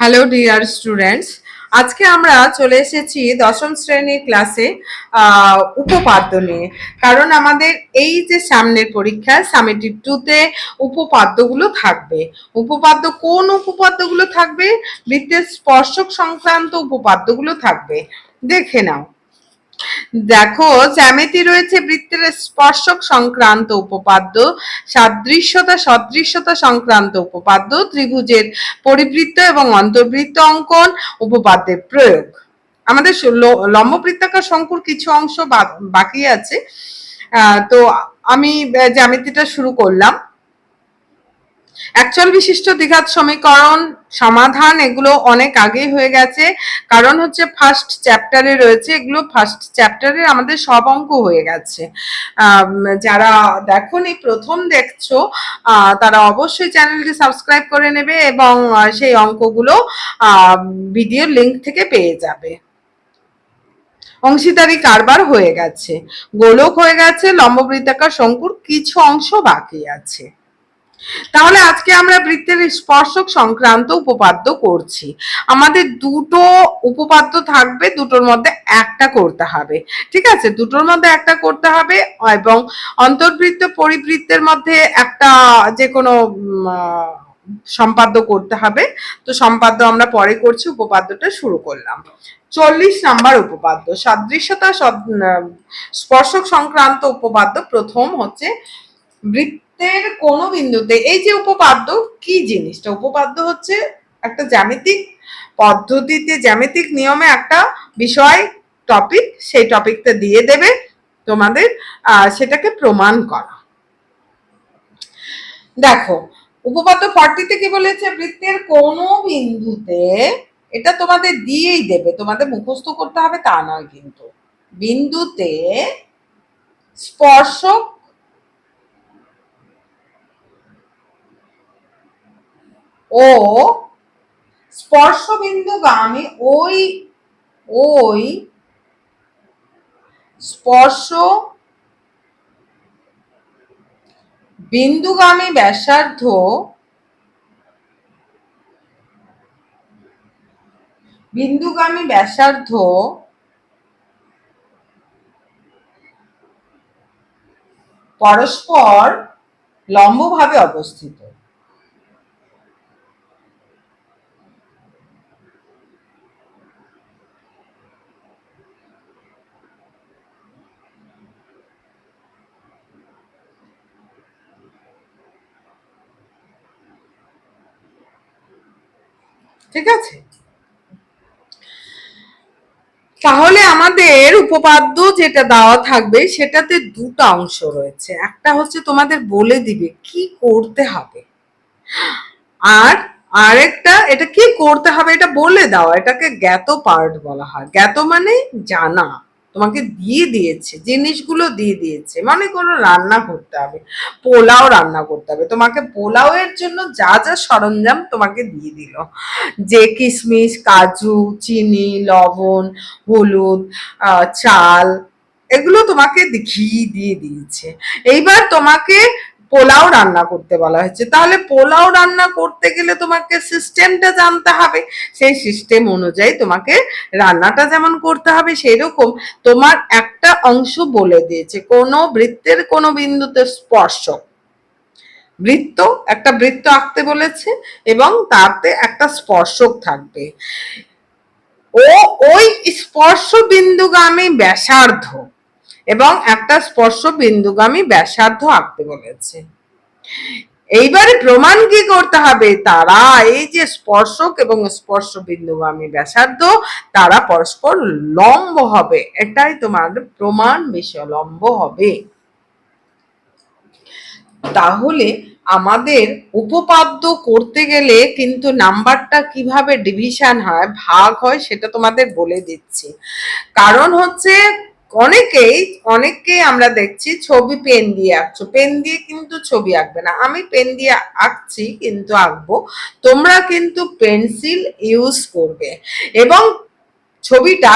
Hello dear students, আজকে আমরা চলে এসেছি দশম শ্রেণীর ক্লাসে উপপাদ্য নিয়ে। কারণ আমাদের এই যে সামনের পরীক্ষা সামেটিভ 2-তে উপপাদ্যগুলো থাকবে। কোন উপপাদ্যগুলো থাকবে? বৃত্তের স্পর্শক সংক্রান্ত উপপাদ্যগুলো থাকবে। দেখে নাও। দেখো, জ্যামিতি রয়েছে বৃত্তের স্পর্শক সংক্রান্ত উপপাদ্য, সদৃশ্যতা সংক্রান্ত উপপাদ্য, ত্রিভুজের পরিবৃত্ত এবং অন্তর্বৃত্ত অঙ্কন, উপপাদ্যের প্রয়োগ। আমাদের লম্ববৃত্তাকার শঙ্কুর কিছু অংশ বাকি আছে। তো আমি জ্যামিতিটা শুরু করলাম। অ্যাকচুয়াল বিশিষ্ট দ্বিঘাত সমীকরণ সমাধান এগুলো অনেক আগেই হয়ে গেছে, কারণ হচ্ছে ফার্স্ট চ্যাপ্টারে রয়েছে এগুলো। ফার্স্ট চ্যাপ্টারে আমাদের সব অঙ্ক হয়ে গেছে। যারা দেখোনি, প্রথম দেখছো, তারা অবশ্যই চ্যানেলটি সাবস্ক্রাইব করে নেবে এবং সেই অঙ্কগুলো ভিডিও লিংক থেকে পেয়ে যাবে। অংশীদারি কারবার হয়ে গেছে, গোলক হয়ে গেছে, লম্ববৃত্তাকার শঙ্কুর কিছু অংশ বাকি আছে। তাহলে আজকে আমরা বৃত্তের স্পর্শক সংক্রান্ত উপপাদ্য করছি। আমাদের দুটো উপপাদ্য থাকবে, দুটোর মধ্যে একটা করতে হবে। ঠিক আছে, দুটোর মধ্যে একটা করতে হবে এবং অন্তর্বৃত্ত পরিবৃত্তের মধ্যে একটা যে কোনো সম্পাদ্য করতে হবে। তো সম্পাদ্য আমরা পরে করছি, উপপাদ্যটা শুরু করলাম। 40 নাম্বার উপপাদ্য, সাদৃশ্যতা স্পর্শক সংক্রান্ত উপপাদ্য। প্রথম হচ্ছে বৃত্তের কোন বিন্দুতে, এই যে উপপাদ্য কি জিনিসটা? উপপাদ্য হচ্ছে একটা জ্যামিতিক পদ্ধতিতে, জ্যামিতিক নিয়মে একটা বিষয় টপিক, সেই টপিকটা দিয়ে দেবে তোমাদের, সেটাকে প্রমাণ করা। দেখো, উপপাদ্য 40-তে কি বলেছে? বৃত্তের কোন বিন্দুতে, এটা তোমাদের দিয়েই দেবে, তোমাদের মুখস্থ করতে হবে তা নয় কিন্তু, বিন্দুতে স্পর্শক ও স্পর্শবিন্দুগামী ওই স্পর্শ বিন্দুগামী ব্যাসার্ধ পরস্পর লম্বভাবে অবস্থিত। ঠিক আছে, তাহলে আমাদের উপপাদ্য যেটা দেওয়া থাকবে সেটাতে দুটো অংশ রয়েছে। একটা হচ্ছে তোমাদের বলে দিবে কি করতে হবে, আর আরেকটা এটা কি করতে হবে এটা বলে দাও, এটাকে জ্ঞাত পার্ট বলা হয়। জ্ঞাত মানে জানা, তোমাকে দিয়ে দিয়েছে, জিনিসগুলো দিয়ে দিয়েছে। মনে করো রান্না করতে হবে, পোলাও রান্না করতে হবে, তোমাকে পোলাও এর জন্য যা যা সরঞ্জাম তোমাকে দিয়ে দিল, যে কিশমিশ, কাজু, চিনি, লবণ, হলুদ, চাল, এগুলো তোমাকে ঘি দিয়ে দিয়েছে। এইবার তোমাকে পোলাও রান্না করতে বলা হয়েছে। তাহলে পোলাও রান্না করতে গেলে তোমাকে সিস্টেমটা জানতে হবে, সেই সিস্টেম অনুযায়ী তোমাকে রান্নাটা যেমন করতে হবে, সেই রকম তোমার একটা অংশ বলে দিয়েছে, কোন বৃত্তের কোন বিন্দুতে স্পর্শক একটা বৃত্ত আঁকতে বলেছে এবং তাতে একটা স্পর্শক থাকবে, ওই স্পর্শ বিন্দুগামী ব্যাসার্ধ এবং একটা স্পর্শ বিন্দুগামী ব্যাসার্ধ আঁকতে বলেছে। এইবারে প্রমাণ কি করতে হবে? তারা এই যে স্পর্শক এবং স্পর্শ বিন্দুগামী ব্যাসার্ধ, তারা পরস্পর লম্ব হবে, এটাই তোমার প্রমাণ বিষয়, লম্ব হবে। তাহলে আমাদের উপপাদ্য করতে গেলে কিন্তু নাম্বারটা কিভাবে ডিভিশন হয়, ভাগ হয়, সেটা তোমাদের বলে দিচ্ছি। কারণ হচ্ছে অনেকেই আমরা দেখছি ছবি পেন দিয়ে আঁকছো, পেন দিয়ে কিন্তু ছবি আঁকবে না। আমি পেন দিয়ে আঁকছি কিন্তু আঁকবো, তোমরা কিন্তু পেন্সিল ইউজ করবে এবং ছবিটা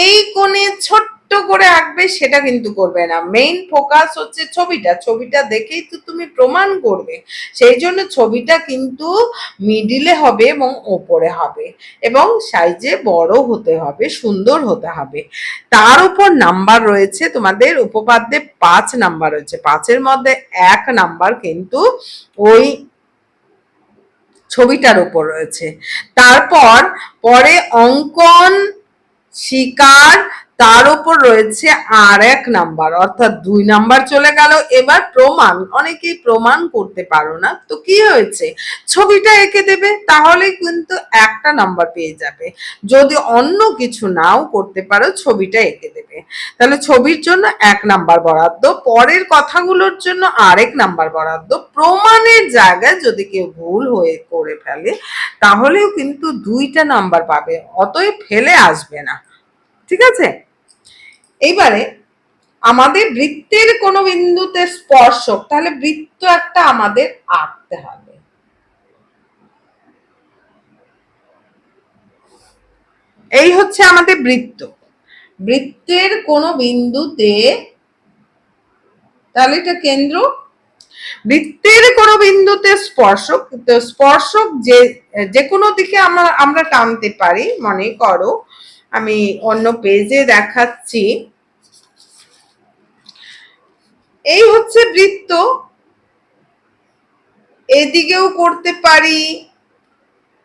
এই কোণে ছোট্ট করে আঁকবে সেটা কিন্তু করবে না। মেইন ফোকাস হচ্ছে ছবিটা, ছবিটা দেখেই তো তুমি প্রমাণ করবে। সেই জন্য ছবিটা কিন্তু মিডিলে হবে এবং ওপরে হবে এবং সাইজে বড় হতে হবে, সুন্দর হতে হবে। তার উপর নাম্বার রয়েছে তোমাদের উপপাদ্যে 5 নাম্বার রয়েছে, 5-এর মধ্যে 1 নাম্বার কিন্তু ওই ছবিটার উপর রয়েছে। তারপর পরে অঙ্কন, শিকার, তার উপর রয়েছে আর 1 নাম্বার, অর্থাৎ 2 নাম্বার চলে গেল। এবার প্রমাণ, অনেকেই প্রমাণ করতে পারো না, তো কি হয়েছে, ছবিটা এঁকে দেবে, তাহলে কিন্তু 1টা নাম্বার পেয়ে যাবে। যদি অন্য কিছু নাও করতে পারো, ছবিটা এঁকে দেবে, তাহলে ছবির জন্য 1 নাম্বার বরাদ্দ, পরের কথাগুলোর জন্য আরেক নাম্বার বরাদ্দ। প্রমাণের জায়গায় যদি কেউ ভুল হয়ে করে ফেলে তাহলেও কিন্তু 2টা নাম্বার পাবে, অতএব ফেলে আসবে না। ঠিক আছে, এইবারে আমাদের বৃত্তের কোন বিন্দুতে স্পর্শক, তাহলে বৃত্ত একটা আমাদের আঁকতে হবে। এই হচ্ছে আমাদের বৃত্ত। বৃত্তের কোন বিন্দুতে, তাহলে এটা কেন্দ্র, বৃত্তের কোন বিন্দুতে স্পর্শক, স্পর্শক যে কোনো দিকে আমরা টানতে পারি। মনে করো আমি অন্য পেজে দেখাচ্ছি, এই হচ্ছে বৃত্ত, এদিকেও করতে পারি,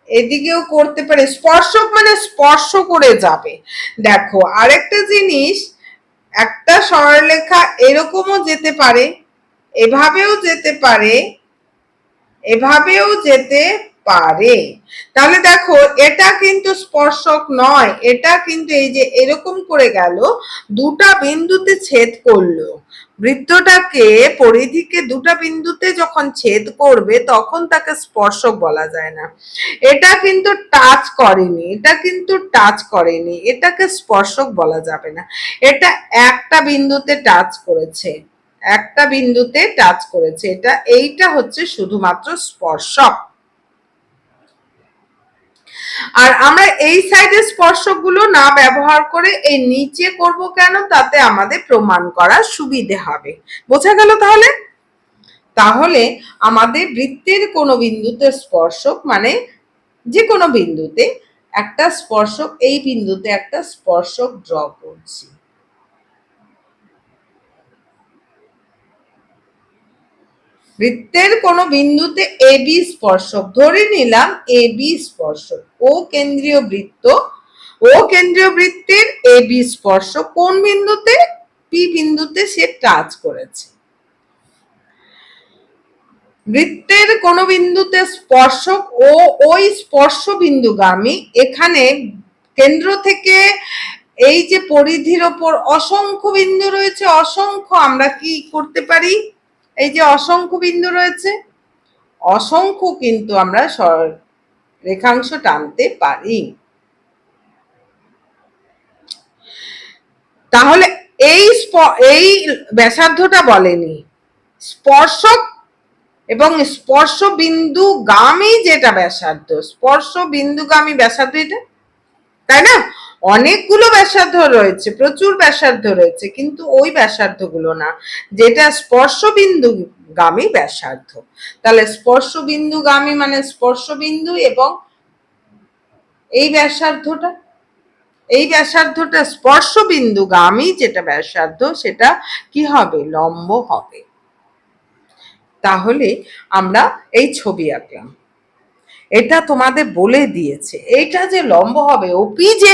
এদিকেও করতে পারি। স্পর্শক মানে স্পর্শ করে যাবে। দেখো আরেকটা জিনিস, একটা সরলরেখা এরকমও যেতে পারে, এভাবেও যেতে পারে, এভাবেও যেতে পারে। তাহলে দেখো এটা কিন্তু স্পর্শক নয়, এটা কিন্তু এই যে এরকম করে গেল, 2টা বিন্দুতে ছেদ করলো। বৃত্তটাকে, পরিধিকে 2টা বিন্দুতে যখন ছেদ করবে তখন তাকে স্পর্শক বলা যায় না। এটা কিন্তু টাচ করেনি, এটা কিন্তু টাচ করেনি, এটাকে স্পর্শক বলা যাবে না। এটা একটা বিন্দুতে টাচ করেছে, একটা বিন্দুতে টাচ করেছে, এটা, এইটা হচ্ছে শুধুমাত্র স্পর্শক। আর আমরা এই সাইডে স্পর্শক গুলো না ব্যবহার করে এই নিচে করব কেন, তাতে আমাদের প্রমাণ করার সুবিধে হবে। বোঝা গেল? তাহলে তাহলে আমাদের বৃত্তের কোন বিন্দুতে স্পর্শক মানে যে কোনো বিন্দুতে একটা স্পর্শক, এই বিন্দুতে একটা স্পর্শক ড্র করছি। বৃত্তের কোন বিন্দুতে এবি স্পর্শক, ধরে নিলাম এবি স্পর্শক, ও কেন্দ্রীয় বৃত্ত, ও কেন্দ্রীয় বৃত্তের এবি স্পর্শক কোন বিন্দুতে, পি বিন্দুতে সে টাচ করেছে। বৃত্তের কোন বিন্দুতে স্পর্শক ও ওই স্পর্শ বিন্দুগামী, এখানে কেন্দ্র থেকে এই যে পরিধির ওপর অসংখ্য বিন্দু রয়েছে, অসংখ্য, আমরা কি করতে পারি, এই যে অসংখ্য বিন্দু রয়েছে, অসংখ্য কিন্তু আমরা রেখাংশ টানতে পারি। তাহলে এই ব্যাসার্ধটা বলেনি, স্পর্শক এবং স্পর্শ বিন্দুগামী যেটা ব্যাসার্ধ, স্পর্শ বিন্দুগামী ব্যাসার্ধ এটা, তাই না? অনেকগুলো ব্যাসার্ধ রয়েছে, প্রচুর ব্যাসার্ধ রয়েছে, কিন্তু ওই ব্যাসার্ধ গুলো না, যেটা স্পর্শ বিন্দুগামী ব্যাসার্ধ। তাহলে স্পর্শ বিন্দুগামী মানে স্পর্শ বিন্দু এবং এই ব্যাসার্ধটা, এই ব্যাসার্ধটা স্পর্শ বিন্দুগামী যেটা ব্যাসার্ধ, সেটা কি হবে, লম্ব হবে। তাহলে আমরা এই ছবি আঁকলাম, এটা তোমাদের বলে দিয়েছে, এটা যে লম্ব হবে, ওপি যে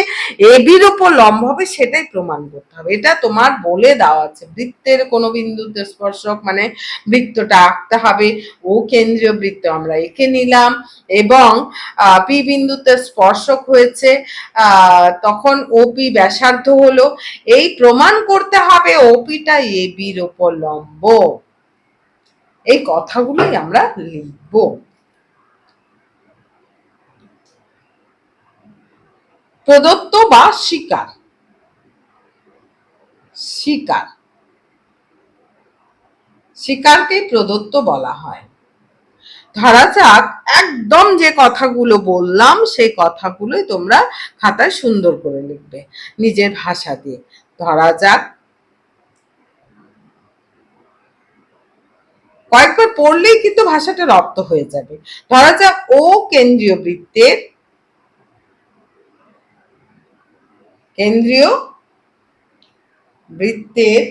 এবির উপর লম্ব হবে সেটাই প্রমাণ করতে হবে, এটা তোমার বলে দেওয়া আছে। বৃত্তের কোন বিন্দুতে স্পর্শক মানে বৃত্তটা আঁকতে হবে, ও কেন্দ্রীয় বৃত্ত আমরা এঁকে নিলাম, এবং পি বিন্দুতে স্পর্শক হয়েছে, তখন ওপি ব্যাসার্ধ হলো, এই প্রমাণ করতে হবে ওপিটা এবির উপর লম্ব। এই কথাগুলোই আমরা লিখবো। প্রদত্ত বা স্বীকার, স্বীকার, স্বীকারকেই প্রদত্ত বলা হয়। ধরা যাক একদম যে কথাগুলো বললাম সেই কথাগুলোই তোমরা খাতায় সুন্দর করে লিখবে নিজের ভাষা দিয়ে। ধরা যাক, কয়েকবার পড়লেই কিন্তু ভাষাটা রপ্ত হয়ে যাবে। ধরা যাক ও কেন্দ্রীয় বৃত্তের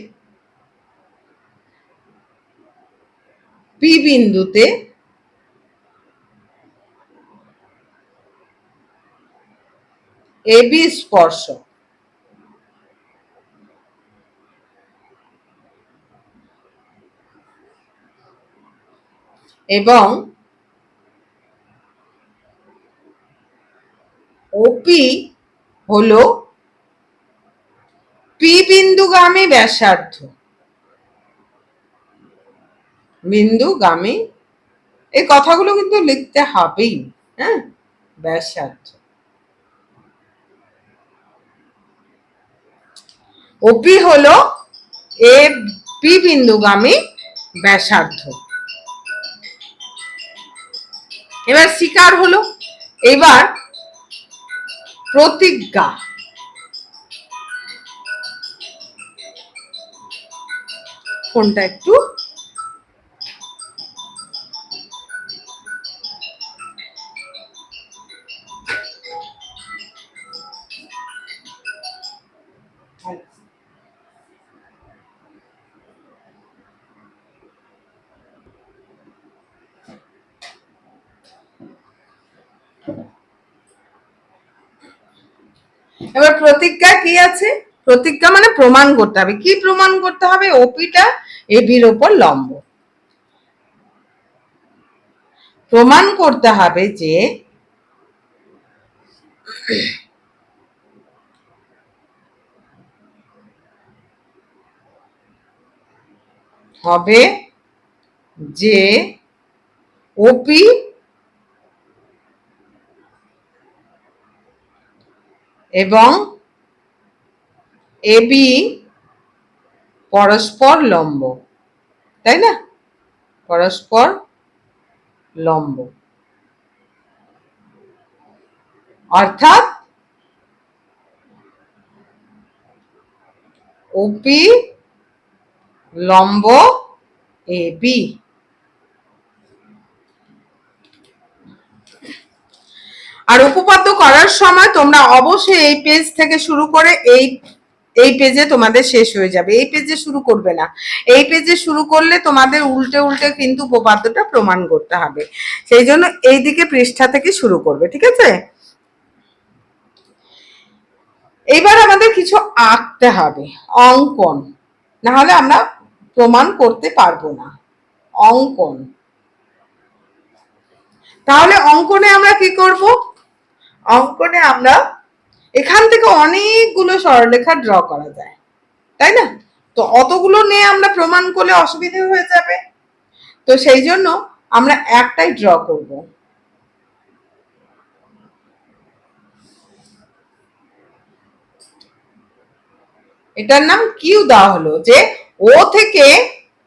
পি বিন্দুতে এবি স্পর্শক এবং ওপি হলো পি বিন্দুগামী ব্যাসার্ধ, বিন্দুগামী, এই কথাগুলো কিন্তু লিখতে হবেই। হ্যাঁ, ব্যাসার্ধ। ওপি হলো এ পি বিন্দুগামী ব্যাসার্ধ। এবার স্বীকার হলো। এবার প্রতিজ্ঞা। কোনটা একটু এবার প্রতিজ্ঞা কি আছে? প্রতিজ্ঞা মানে প্রমাণ করতে হবে। কি প্রমাণ করতে হবে? ওপিটা এবির ওপর লম্ব। প্রমাণ করতে হবে যে ওপি এবং এবি পরস্পর লম্ব, তাই না? পরস্পর লম্ব, অর্থাৎ ওপি লম্ব এবি। আর উপপাদ্য করার সময় তোমরা অবশ্যই এই পেজ থেকে শুরু করে এই পেজে তোমাদের শেষ হয়ে যাবে। এই পেজে শুরু করবে না। এই পেজে শুরু করলে তোমাদের উল্টে উল্টে কিন্তু উপপাদ্যটা প্রমাণ করতে হবে। সেই জন্য এই দিকে পৃষ্ঠা থেকে শুরু করবে, ঠিক আছে? এইবার আমাদের কিছু আঁকতে হবে, অঙ্কন, না হলে আমরা প্রমাণ করতে পারবো না। অঙ্কন। তাহলে অঙ্কনে আমরা কি করব? অঙ্কনে আমরা এখান থেকে অনেকগুলো সরলরেখা ড্র করা যায়, তাই না? তো অতগুলো নিয়ে আমরা প্রমাণ করলে অসুবিধা হয়ে যাবে। তো সেই জন্য আমরা একটাই ড্র করব। এটার নাম কিউ দেওয়া হলো, যে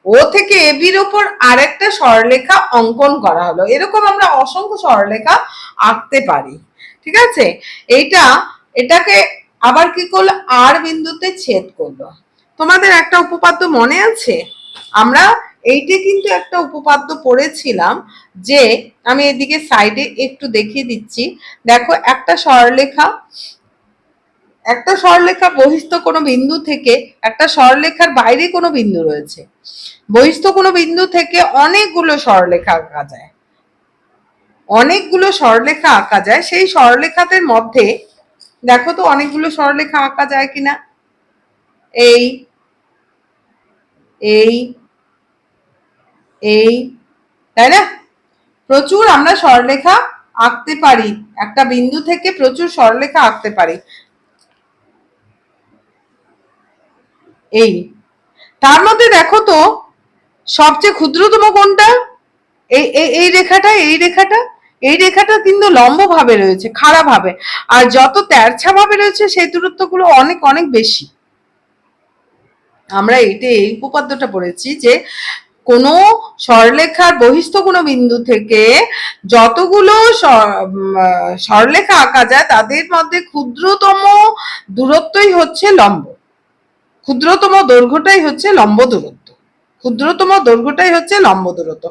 ও থেকে এবির উপর আরেকটা সরলরেখা অঙ্কন করা হলো। এরকম আমরা অসংখ্য সরলরেখা আঁকতে পারি, ঠিক আছে? এটাকে আবার কি করলো? আর বিন্দুতে ছেদ করলো। তোমাদের একটা উপপাদ্য মনে আছে? আমরা এইটা কিন্তু একটা উপপাদ্য পড়েছিলাম, যে আমি এদিকে সাইডে একটু দেখিয়ে দিচ্ছি। দেখো, একটা সরলরেখা বহিস্থ কোনো বিন্দু থেকে, একটা সরলরেখার বাইরে কোনো বিন্দু রয়েছে, বহিস্থ কোনো বিন্দু থেকে অনেকগুলো সরলরেখা আঁকা যায়। সেই সরলরেখাদের মধ্যে দেখো তো অনেকগুলো সরলরেখা আঁকা যায় কিনা। এই তাই না? প্রচুর আমরা সরলরেখা আঁকতে পারি, একটা বিন্দু থেকে প্রচুর সরলরেখা আঁকতে পারি। তার মধ্যে দেখো তো সবচেয়ে ক্ষুদ্রতম কোনটা? এই রেখাটা কিন্তু লম্ব ভাবে রয়েছে, খাড়া ভাবে। আর যত তেরছা ভাবে রয়েছে সেই দূরত্বগুলো অনেক অনেক বেশি। আমরা এই উপপাদ্যটা পড়েছি, যে কোন সরলরেখার বহিস্থ কোনো বিন্দু থেকে যতগুলো সরলরেখা আঁকা যায় তাদের মধ্যে ক্ষুদ্রতম দূরত্বই হচ্ছে লম্ব। ক্ষুদ্রতম দৈর্ঘ্যটাই হচ্ছে লম্ব দূরত্ব, ক্ষুদ্রতম দৈর্ঘ্যটাই হচ্ছে লম্ব দূরত্ব।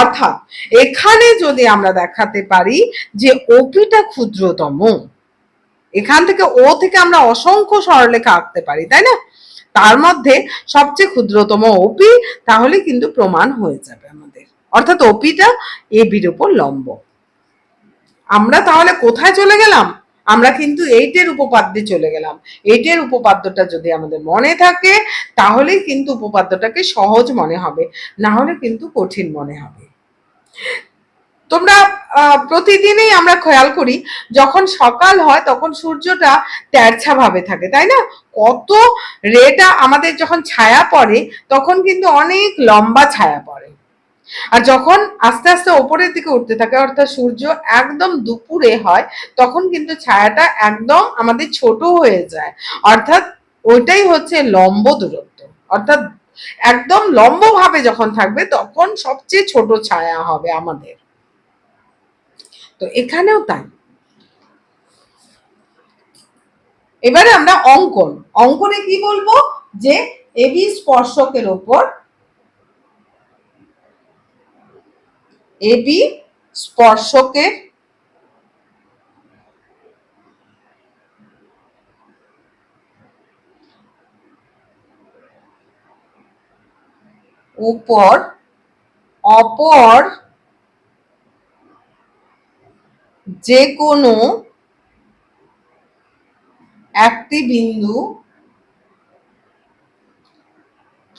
অর্থাৎ এখানে যদি আমরা দেখাতে পারি যে ওপিটা ক্ষুদ্রতম, এখান থেকে ও থেকে আমরা অসংখ্য সরলরেখা আঁকতে পারি, তাই না? তার মধ্যে সবচেয়ে ক্ষুদ্রতম ওপি, তাহলে কিন্তু প্রমাণ হয়ে যাবে আমাদের, অর্থাৎ ওপিটা এবির উপর লম্ব। আমরা তাহলে কোথায় চলে গেলাম? আমরা কিন্তু এইটের উপপাদ্যে চলে গেলাম। এইটের উপপাদ্যটা যদি আমাদের মনে থাকে তাহলেই কিন্তু উপপাদ্যটাকে সহজ মনে হবে, না হলে কিন্তু কঠিন মনে হবে। তোমরা প্রতিদিনই আমরা খেয়াল করি যখন সকাল হয় তখন সূর্যটা তেরছা ভাবে থাকে, তাই না? কত রেটা আমাদের যখন ছায়া পড়ে তখন কিন্তু অনেক লম্বা ছায়া পড়ে, আর যখন আস্তে আস্তে ওপরের দিকে উঠতে থাকে অর্থাৎ সূর্য একদম দুপুরে হয় তখন কিন্তু ছায়াটা একদম আমাদের ছোট হয়ে যায়, অর্থাৎ ওইটাই হচ্ছে লম্ব দূরত্ব। অর্থাৎ একদম লম্ব ভাবে যখন থাকবে তখন সবচেয়ে ছোট ছায়া হবে আমাদের। তো এখানেও তাই। এবারে আমরা অঙ্কন, অঙ্কনে কি বলবো যে এবি স্পর্শকের উপর, এবি স্পর্শকের উপর অপর যে কোনো একটি বিন্দু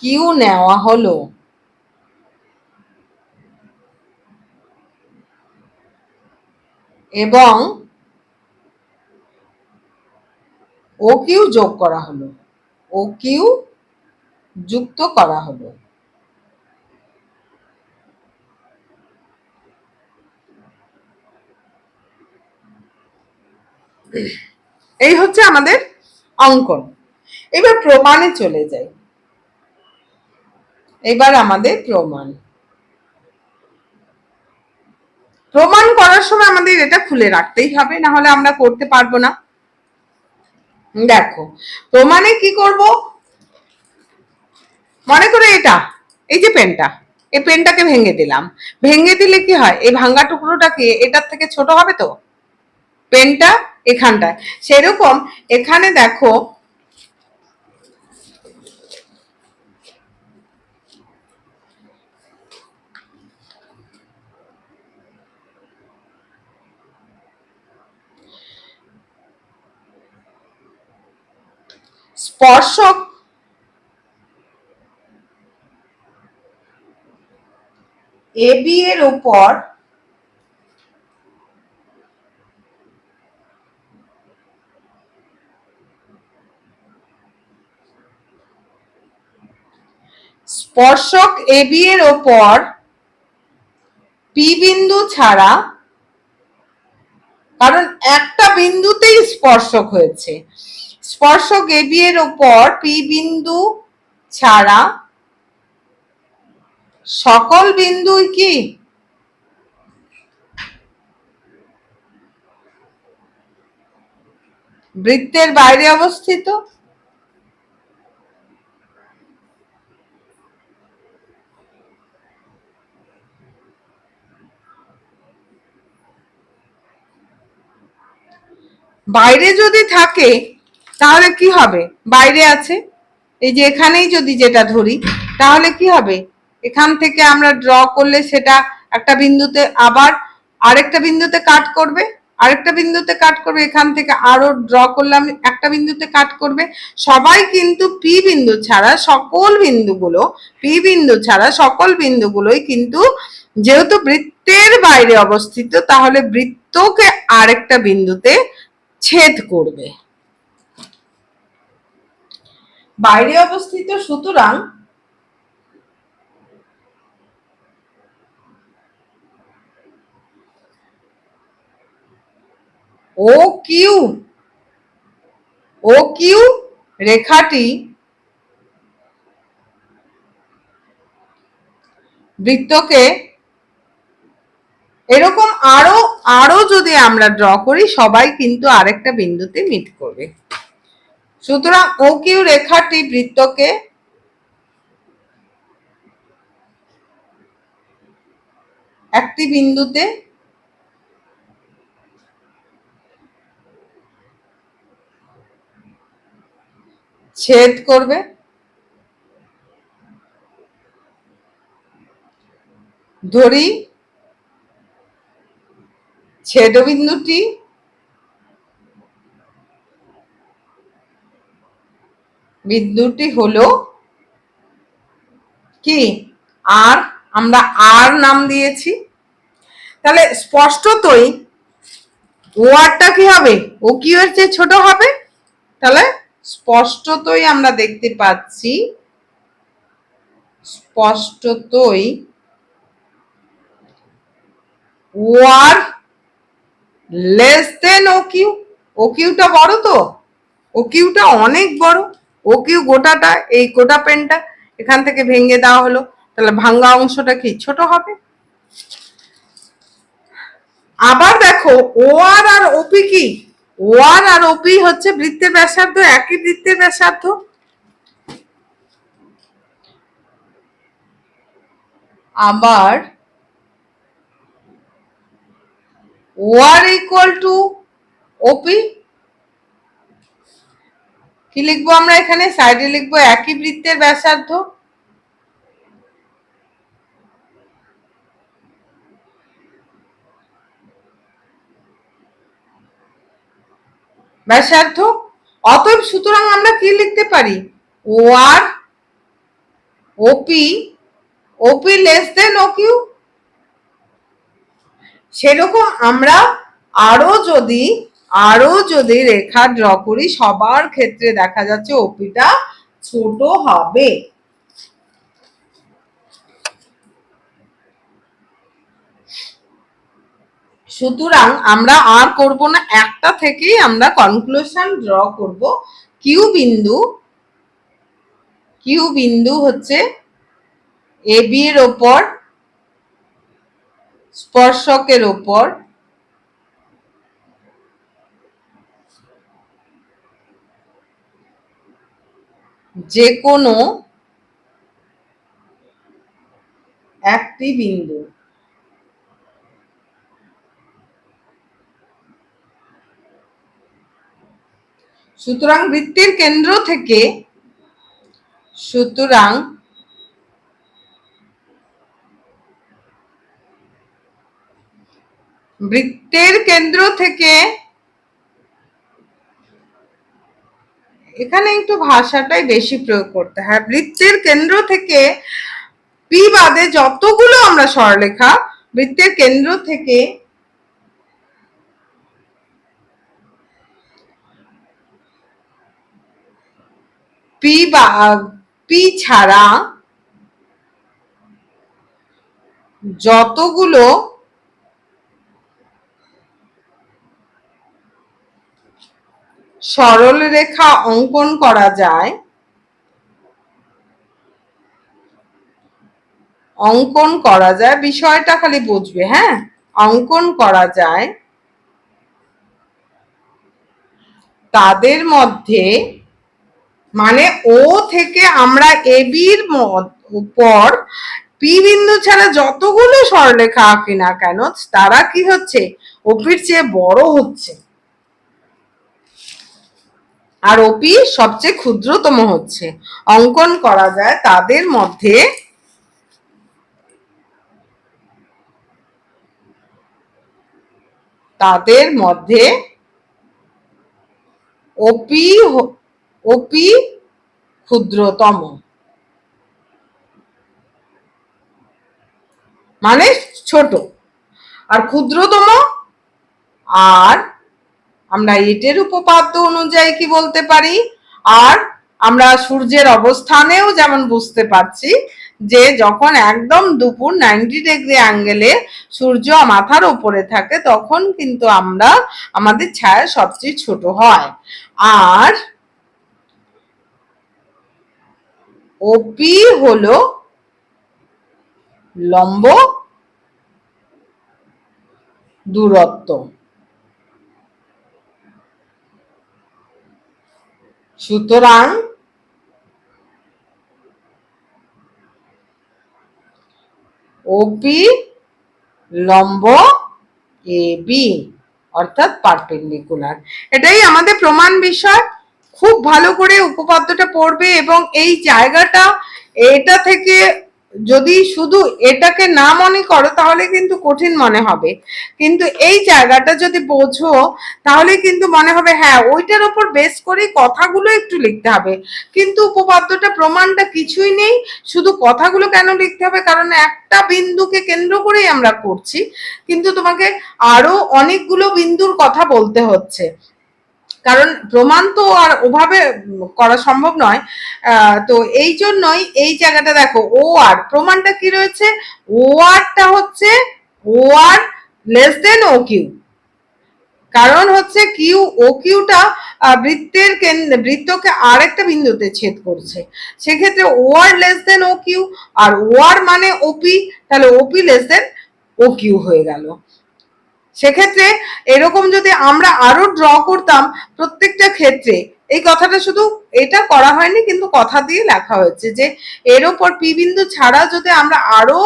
কিউ নেওয়া হলো এবং ও কিউ যোগ করা হলো, ও কিউ যুক্ত করা হলো। এই হচ্ছে আমাদের অঙ্কন। এবার প্রমাণে চলে যাই। এবার আমাদের প্রমাণ, প্রমাণ করার সময় আমাদের এটা খুলে রাখতেই হবে, না হলে আমরা করতে পারবো না। দেখো প্রমাণে কি করব, মনে করে এটা, এই যে পেনটা, এই পেনটাকে ভেঙে দিলাম, ভেঙে দিলে কি হয়, এই ভাঙ্গা টুকরোটা কি এটার থেকে ছোট হবে? তো পেনটা এখানটায়, সেরকম এখানে দেখো স্পর্শক এবি এর উপর স্পর্শক এবি এর উপর পি বিন্দু ছাড়া, কারণ একটা বিন্দুতেই স্পর্শক হয়েছে, স্পর্শক এবি এর উপর পি বিন্দু ছাড়া সকল বিন্দুই কি বৃত্তের বাইরে অবস্থিত? বাইরে যদি থাকে তাহলে কি হবে, বাইরে আছে, এই যে এখানেই যদি যেটা ধরি তাহলে কি হবে, এখান থেকে আমরা ড্র করলে সেটা একটা বিন্দুতে আবার আরেকটা বিন্দুতে কাট করবে, আরেকটা বিন্দুতে কাট করবে, এখান থেকে আরো ড্র করলাম একটা বিন্দুতে কাট করবে। সবাই কিন্তু পি বিন্দু ছাড়া সকল বিন্দুগুলো, পি বিন্দু ছাড়া সকল বিন্দুগুলোই কিন্তু যেহেতু বৃত্তের বাইরে অবস্থিত তাহলে বৃত্তকে আরেকটা বিন্দুতে ছেদ করবে, বাইরে অবস্থিত, সুতরাং ও কিউ, ও কিউ রেখাটি বৃত্তকে এরকম আরো আরো যদি আমরা ড্র করি সবাই কিন্তু আরেকটা বিন্দুতে মিট করবে। সুতরাং ও কিউ রেখাটি বৃত্তকে একটি বিন্দুতে ছেদ করবে। ধরি বিন্দুটি হলো কি আর, আমরা আর নাম দিয়েছি। তাহলে স্পষ্টতই ও আরটা কি হবে, ও কিউ এর চেয়ে ছোট হবে। তাহলে স্পষ্টতই আমরা দেখতে পাচ্ছি, স্পষ্টতই ও আর লেস দেন ও কিউ। ও কিউটা বড়, তো ও কিউটা অনেক বড়। ও কিউ গোটাটা, এই গোটা পেনটা এখান থেকে ভেঙে দেওয়া হলো, তাহলে ভাঙ্গা অংশটা কি ছোট হবে। আবার দেখো ও আর আর ওপি কি, ও আর আর ওপি হচ্ছে বৃত্তের ব্যাসার্ধ, একই বৃত্তের ব্যাসার্ধ। আবার ও আর ইকুয়াল টু ওপি, কি লিখবো আমরা এখানে, সাইডে লিখবো একই বৃত্তের ব্যাসার্ধ। ব্যাসার্ধ, অতএব সুতরাং আমরা কি লিখতে পারি, ও আর ওপি, ওপি লেস দেন ও কিউ। সেরকম আমরা আরো যদি রেখা ড্র করি, সবার ক্ষেত্রে দেখা যাচ্ছে ওপিটা ছোট হবে। সুতরাং আমরা আর করব না, একটা থেকেই আমরা কনক্লুশন ড্র করব। কিউ বিন্দু হচ্ছে এ বি এর ওপর স্পর্শকের ওপর যে কোনো একটি বিন্দু। সুতরাং বৃত্তের কেন্দ্র থেকে, সুতরাং বৃত্তের কেন্দ্র থেকে, এখানে একটু ভাষাটাই বেশি প্রয়োগ করতে হয়, বৃত্তের কেন্দ্র থেকে পি বাদে যতগুলো আমরা সরলরেখা বৃত্তের কেন্দ্র থেকে পি ছাড়া যতগুলো সরল রেখা অঙ্কন করা যায়, বিষয়টা খালি বুঝবে, হ্যাঁ, অঙ্কন করা যায়, তাদের মধ্যে, মানে ও থেকে আমরা এ বির উপর পি বিন্দু ছাড়া যতগুলো সরলরেখা আঁকি না কেন, তারা কি হচ্ছে, ওপির চেয়ে বড় হচ্ছে, আর ওপি সবচেয়ে ক্ষুদ্রতম হচ্ছে। অঙ্কন করা যায় তাদের মধ্যে ওপি ক্ষুদ্রতম, মানে ছোট, আর ক্ষুদ্রতম। আর আমরা এটের উপপাদ্য অনুযায়ী কি বলতে পারি, আর আমরা সূর্যের অবস্থানেও যেমন বুঝতে পারছি যে যখন একদম দুপুর 90 ডিগ্রি অ্যাঙ্গেলে সূর্য মাথার উপরে থাকে, তখন কিন্তু আমাদের ছায়া সবচেয়ে ছোট হয়। আর ওপি হলো লম্ব দূরত্ব। সুতরাং ওপি লম্ব এ বি অর্থাৎ পারপেন্ডিকুলার। এটাই আমাদের প্রমাণ বিষয়। খুব ভালো করে উপপাদ্যটা পড়বে এবং এই জায়গাটা, এটা থেকে যদি শুধু এটাকে না মনে করো তাহলে কিন্তু কঠিন মনে হবে, কিন্তু এই জায়গাটা যদি বোঝো তাহলে কিন্তু মনে হবে হ্যাঁ ওইটার উপর বেস করে কথাগুলো একটু লিখতে হবে, কিন্তু উপপাদ্যটা প্রমাণটা কিছুই নেই, শুধু কথাগুলো কেন লিখতে হবে, কারণ একটা বিন্দুকে কেন্দ্র করেই আমরা করছি, কিন্তু তোমাকে আরো অনেকগুলো বিন্দুর কথা বলতে হচ্ছে, কারণ প্রমাণ তো আর ওভাবে করা সম্ভব নয়। তো এই জন্যই এই জায়গাটা দেখো, ও আর প্রমাণটা কি রয়েছে, ও আরটা হচ্ছে ও আর লেস দেন ও কিউ, কারণ হচ্ছে কিউ ও কিউটা বৃত্তের বৃত্তকে আরেকটা বিন্দুতে ছেদ করছে, সেক্ষেত্রে ও আর লেস দেন ও কিউ, আর ও আর মানে ওপি, তাহলে ওপি লেস দেন ও কিউ হয়ে গেল। সেক্ষেত্রে এরকম যদি আমরা আরো ড্র করতাম প্রত্যেকটা ক্ষেত্রে, এই কথাটা শুধু এটা করা হয়নি কিন্তু কথা দিয়ে লেখা হয়েছে যে এর ওপর পি বিন্দু ছাড়া যদি আমরা আরো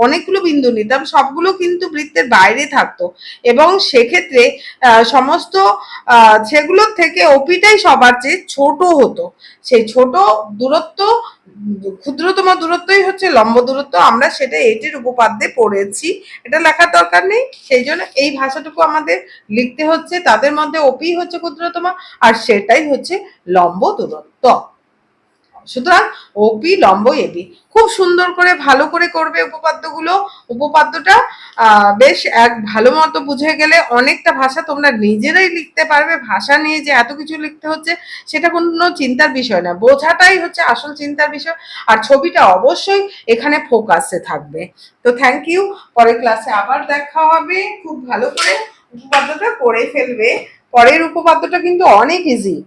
অনেকগুলো বিন্দু নিতাম সবগুলো কিন্তু বৃত্তের বাইরে থাকতো, এবং সেক্ষেত্রে সমস্ত সেগুলোর থেকে ওপিটাই সবার চেয়ে ছোট হতো, সেই ছোট দূরত্ব, ক্ষুদ্রতম দূরত্বই হচ্ছে লম্ব দূরত্ব, আমরা সেটা এটির উপপাদ্যে পড়েছি, এটা লেখার দরকার নেই, সেই জন্য এই ভাষাটুকু আমাদের লিখতে হচ্ছে, তাদের মধ্যে ওপি হচ্ছে ক্ষুদ্রতম আর সেটাই হচ্ছে লম্ব দূরত্ব। সুতরাং ওপি লম্ব এবি খুব সুন্দর করে ভালো করে করবে উপপাদ্যগুলো। উপপাদ্যটা বেশ এক ভালো মতো বুঝে গেলে অনেকটা ভাষা তোমরা নিজেরাই লিখতে পারবে, ভাষা নিয়ে যে এত কিছু লিখতে হচ্ছে সেটা কোনো চিন্তার বিষয় না, বোঝাটাই হচ্ছে আসল চিন্তার বিষয়, আর ছবিটা অবশ্যই এখানে ফোকাসে থাকবে। তো থ্যাংক ইউ, পরের ক্লাসে আবার দেখা হবে, খুব ভালো করে উপপাদ্যটা করে ফেলবে, পরের উপপাদ্যটা কিন্তু অনেক ইজি।